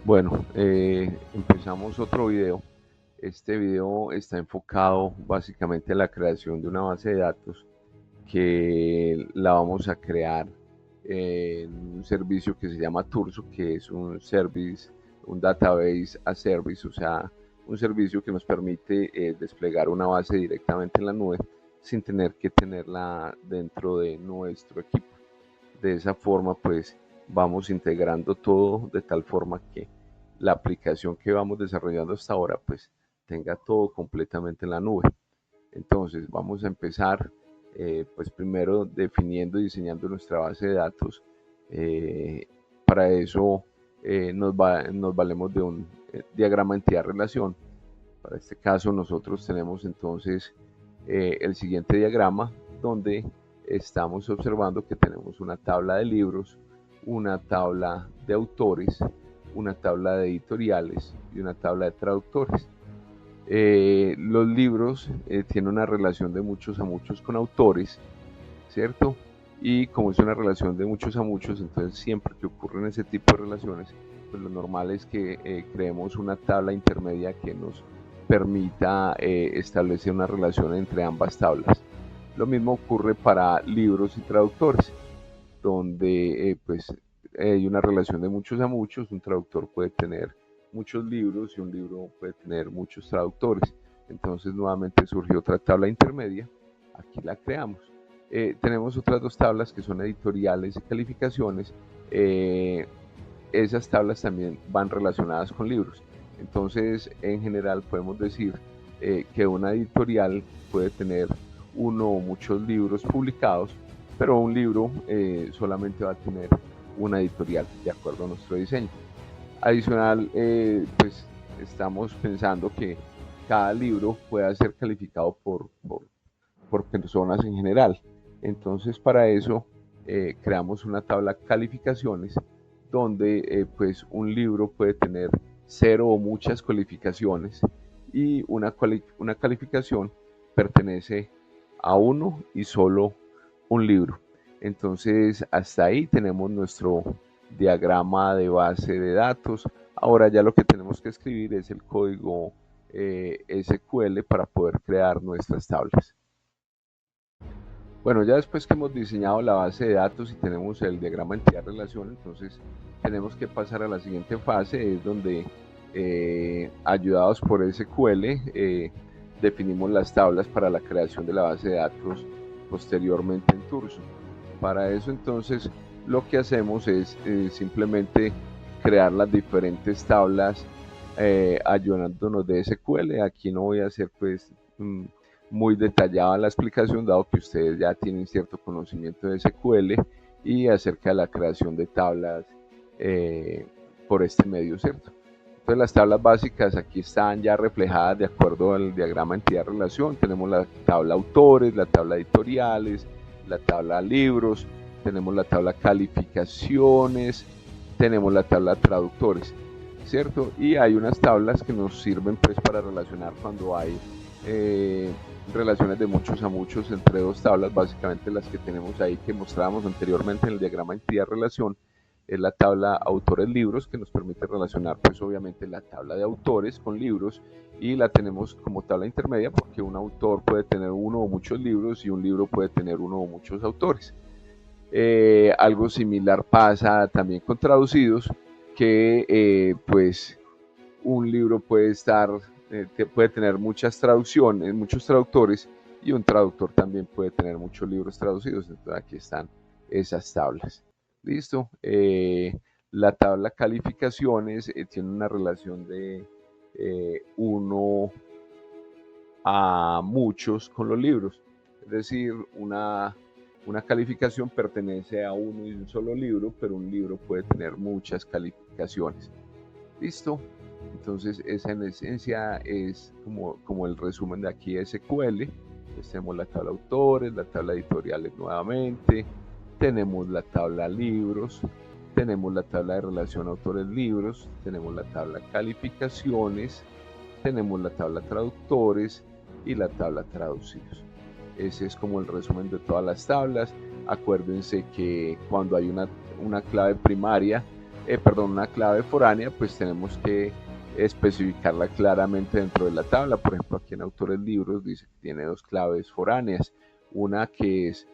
Bueno, empezamos otro video. Este video está enfocado básicamente a la creación de una base de datos que la vamos a crear en un servicio que se llama Turso, que es un service, un database as service, o sea, un servicio que nos permite desplegar una base directamente en la nube sin tener que tenerla dentro de nuestro equipo. De esa forma, pues vamos integrando todo de tal forma que la aplicación que vamos desarrollando hasta ahora, pues tenga todo completamente en la nube. Entonces, vamos a empezar, pues primero definiendo y diseñando nuestra base de datos. Eh, para eso nos valemos de un diagrama entidad-relación. Para este caso, nosotros tenemos entonces el siguiente diagrama donde estamos observando que tenemos una tabla de libros, una tabla de autores, una tabla de editoriales y una tabla de traductores. Los libros tienen una relación de muchos a muchos con autores, ¿cierto? Y como es una relación de muchos a muchos, entonces siempre que ocurren ese tipo de relaciones, pues lo normal es que creemos una tabla intermedia que nos permita establecer una relación entre ambas tablas. Lo mismo ocurre para libros y traductores, donde pues hay una relación de muchos a muchos. Un traductor puede tener muchos libros y un libro puede tener muchos traductores. Entonces nuevamente surgió otra tabla intermedia, aquí la creamos. Tenemos otras dos tablas que son editoriales y calificaciones. Esas tablas también van relacionadas con libros. Entonces, en general podemos decir que una editorial puede tener uno o muchos libros publicados, pero un libro solamente va a tener una editorial, de acuerdo a nuestro diseño. Adicional, pues estamos pensando que cada libro pueda ser calificado por personas en general. Entonces, para eso creamos una tabla calificaciones donde pues un libro puede tener cero o muchas calificaciones y una calificación pertenece a uno y solo un libro. Entonces, hasta ahí tenemos nuestro diagrama de base de datos. Ahora ya lo que tenemos que escribir es el código SQL para poder crear nuestras tablas. Bueno, ya después que hemos diseñado la base de datos y tenemos el diagrama entidad-relación, entonces tenemos que pasar a la siguiente fase, es donde ayudados por SQL definimos las tablas para la creación de la base de datos posteriormente en Turso. Para eso entonces lo que hacemos es simplemente crear las diferentes tablas ayudándonos de SQL. Aquí no voy a hacer pues muy detallada la explicación, dado que ustedes ya tienen cierto conocimiento de SQL y acerca de la creación de tablas por este medio, ¿cierto? Entonces las tablas básicas aquí están ya reflejadas de acuerdo al diagrama entidad-relación. Tenemos la tabla autores, la tabla editoriales, la tabla libros, tenemos la tabla calificaciones, tenemos la tabla traductores, ¿cierto? Y hay unas tablas que nos sirven pues para relacionar cuando hay relaciones de muchos a muchos entre dos tablas. Básicamente las que tenemos ahí que mostrábamos anteriormente en el diagrama entidad-relación es la tabla autores libros, que nos permite relacionar pues obviamente la tabla de autores con libros, y la tenemos como tabla intermedia porque un autor puede tener uno o muchos libros y un libro puede tener uno o muchos autores. Algo similar pasa también con traducidos, que pues un libro puede estar, puede tener muchas traducciones, muchos traductores, y un traductor también puede tener muchos libros traducidos. Entonces aquí están esas tablas. Listo. La tabla calificaciones tiene una relación de uno a muchos con los libros. Es decir, una calificación pertenece a uno y un solo libro, pero un libro puede tener muchas calificaciones. Listo. Entonces, esa en esencia es como el resumen de aquí de SQL. Entonces, tenemos la tabla autores, la tabla editoriales nuevamente, tenemos la tabla libros, tenemos la tabla de relación autores-libros, tenemos la tabla calificaciones, tenemos la tabla traductores y la tabla traducidos. Ese es como el resumen de todas las tablas. Acuérdense que cuando hay una clave primaria, perdón, una clave foránea, pues tenemos que especificarla claramente dentro de la tabla. Por ejemplo, aquí en Autores Libros dice que tiene dos claves foráneas, una que es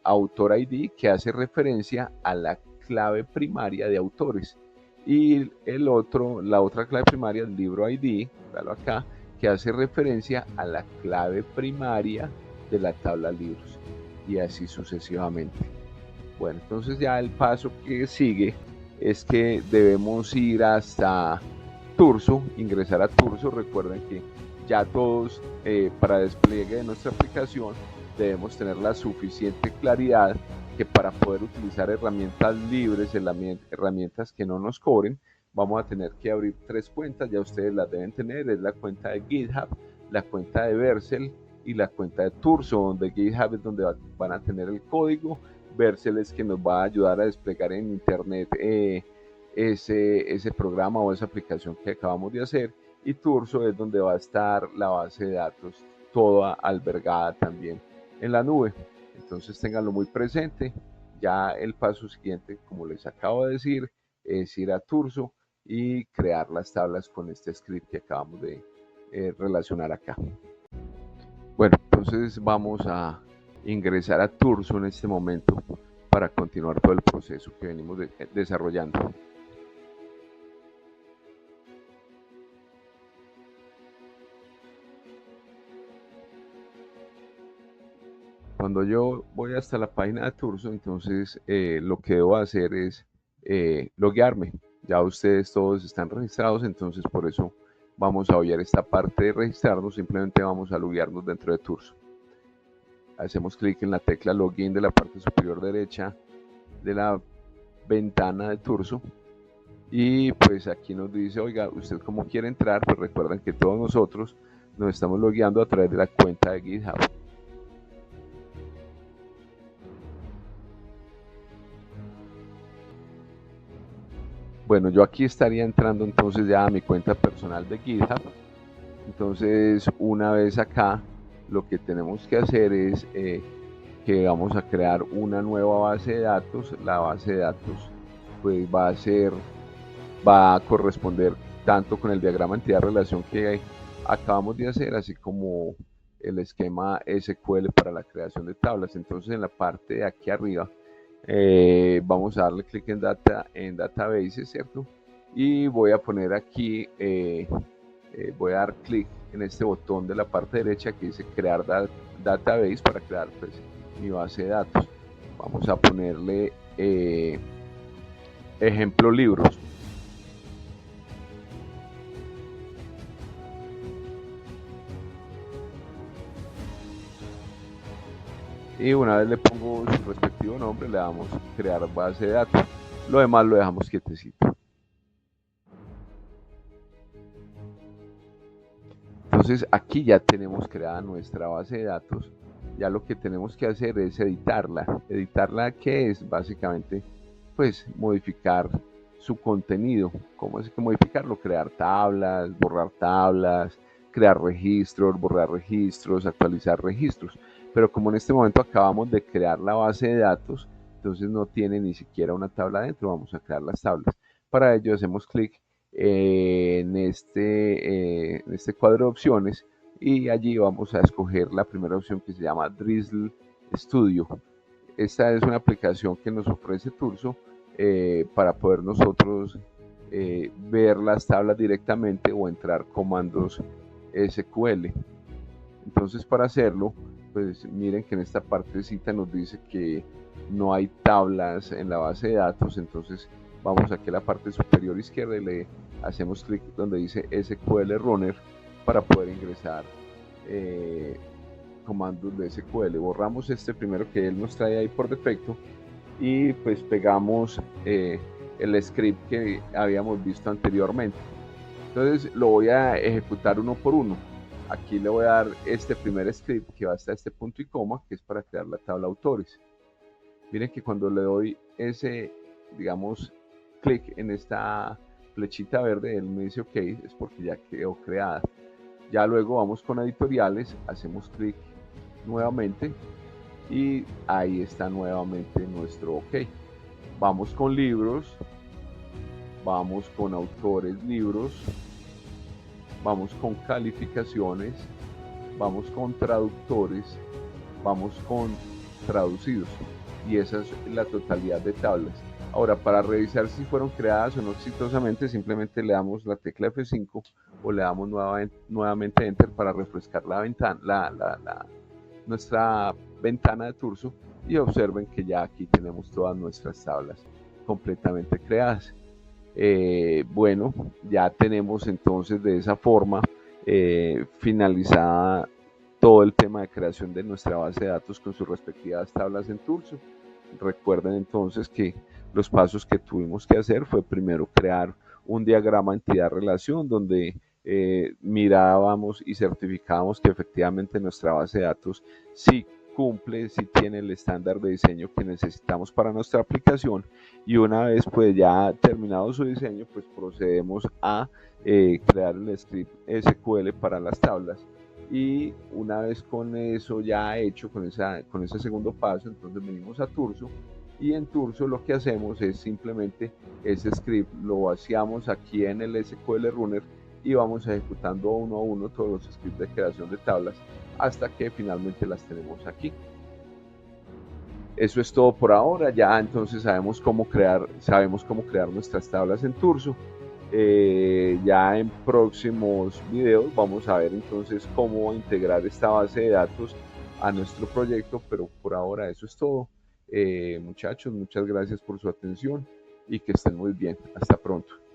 Autor ID, que hace referencia a la clave primaria de autores, y la otra clave primaria, el libro ID, véalo acá, que hace referencia a la clave primaria de la tabla libros, y así sucesivamente. Bueno, entonces ya el paso que sigue es que debemos ir hasta Turso, ingresar a Turso. Recuerden que ya todos, para despliegue de nuestra aplicación, debemos tener la suficiente claridad que para poder utilizar herramientas libres, herramientas que no nos cobren, vamos a tener que abrir tres cuentas. Ya ustedes las deben tener: es la cuenta de GitHub, la cuenta de Vercel y la cuenta de Turso, donde GitHub es donde van a tener el código. Vercel es que nos va a ayudar a desplegar en internet ese programa o esa aplicación que acabamos de hacer, y Turso es donde va a estar la base de datos toda albergada también en la nube. Entonces ténganlo muy presente. Ya el paso siguiente, como les acabo de decir, es ir a Turso y crear las tablas con este script que acabamos de relacionar acá. Bueno, entonces vamos a ingresar a Turso en este momento para continuar todo el proceso que venimos desarrollando. Cuando yo voy hasta la página de Turso, entonces lo que debo hacer es loguearme. Ya ustedes todos están registrados, entonces por eso vamos a obviar esta parte de registrarnos. Simplemente vamos a loguearnos dentro de Turso. Hacemos clic en la tecla login de la parte superior derecha de la ventana de Turso, y pues aquí nos dice: oiga, ¿usted cómo quiere entrar? Pues recuerden que todos nosotros nos estamos logueando a través de la cuenta de GitHub. Bueno, yo aquí estaría entrando entonces ya a mi cuenta personal de GitHub. Entonces, una vez acá, lo que tenemos que hacer es que vamos a crear una nueva base de datos. La base de datos pues va a corresponder tanto con el diagrama entidad-relación que acabamos de hacer, así como el esquema SQL para la creación de tablas. Entonces, en la parte de aquí arriba, vamos a darle clic en Databases, ¿cierto? Y voy a poner aquí, voy a dar clic en este botón de la parte derecha que dice Crear Database, para crear pues mi base de datos. Vamos a ponerle ejemplo libros. Y una vez le pongo su respectivo nombre, le damos crear base de datos. Lo demás lo dejamos quietecito. Entonces aquí ya tenemos creada nuestra base de datos. Ya lo que tenemos que hacer es editarla. ¿Editarla qué es? Básicamente, pues modificar su contenido. ¿Cómo es que modificarlo? Crear tablas, borrar tablas, crear registros, borrar registros, actualizar registros. Pero como en este momento acabamos de crear la base de datos, entonces no tiene ni siquiera una tabla dentro. Vamos a crear las tablas. Para ello hacemos clic en este cuadro de opciones, y allí vamos a escoger la primera opción, que se llama Drizzle Studio. Esta es una aplicación que nos ofrece Turso para poder nosotros ver las tablas directamente o entrar comandos SQL. Entonces, para hacerlo, pues miren que en esta partecita nos dice que no hay tablas en la base de datos. Entonces vamos aquí a la parte superior izquierda y le hacemos clic donde dice SQL Runner para poder ingresar comandos de SQL. Borramos este primero que él nos trae ahí por defecto, y pues pegamos el script que habíamos visto anteriormente. Entonces lo voy a ejecutar uno por uno. Aquí le voy a dar este primer script que va hasta este punto y coma, que es para crear la tabla autores. Miren que cuando le doy ese, digamos, clic en esta flechita verde, él me dice OK, es porque ya quedó creada. Ya luego vamos con editoriales, hacemos clic nuevamente y ahí está nuevamente nuestro OK. Vamos con libros vamos con autores, libros, vamos con calificaciones, vamos con traductores, vamos con traducidos, y esa es la totalidad de tablas. Ahora, para revisar si fueron creadas o no exitosamente, simplemente le damos la tecla F5 o le damos nuevamente Enter para refrescar la ventana, nuestra ventana de Turso, y observen que ya aquí tenemos todas nuestras tablas completamente creadas. Bueno, ya tenemos entonces de esa forma finalizada todo el tema de creación de nuestra base de datos con sus respectivas tablas en Turso. Recuerden entonces que los pasos que tuvimos que hacer fue primero crear un diagrama entidad-relación donde mirábamos y certificábamos que efectivamente nuestra base de datos sí cumple, sí tiene el estándar de diseño que necesitamos para nuestra aplicación, y una vez pues ya terminado su diseño, pues procedemos a crear el script SQL para las tablas. Y una vez con eso ya hecho, con ese segundo paso, entonces venimos a Turso, y en Turso lo que hacemos es simplemente ese script lo vaciamos aquí en el SQL Runner y vamos ejecutando uno a uno todos los scripts de creación de tablas hasta que finalmente las tenemos aquí. Eso es todo por ahora. Ya entonces sabemos cómo crear nuestras tablas en Turso. Ya en próximos videos vamos a ver entonces cómo integrar esta base de datos a nuestro proyecto, pero por ahora eso es todo. Muchachos, muchas gracias por su atención y que estén muy bien. Hasta pronto.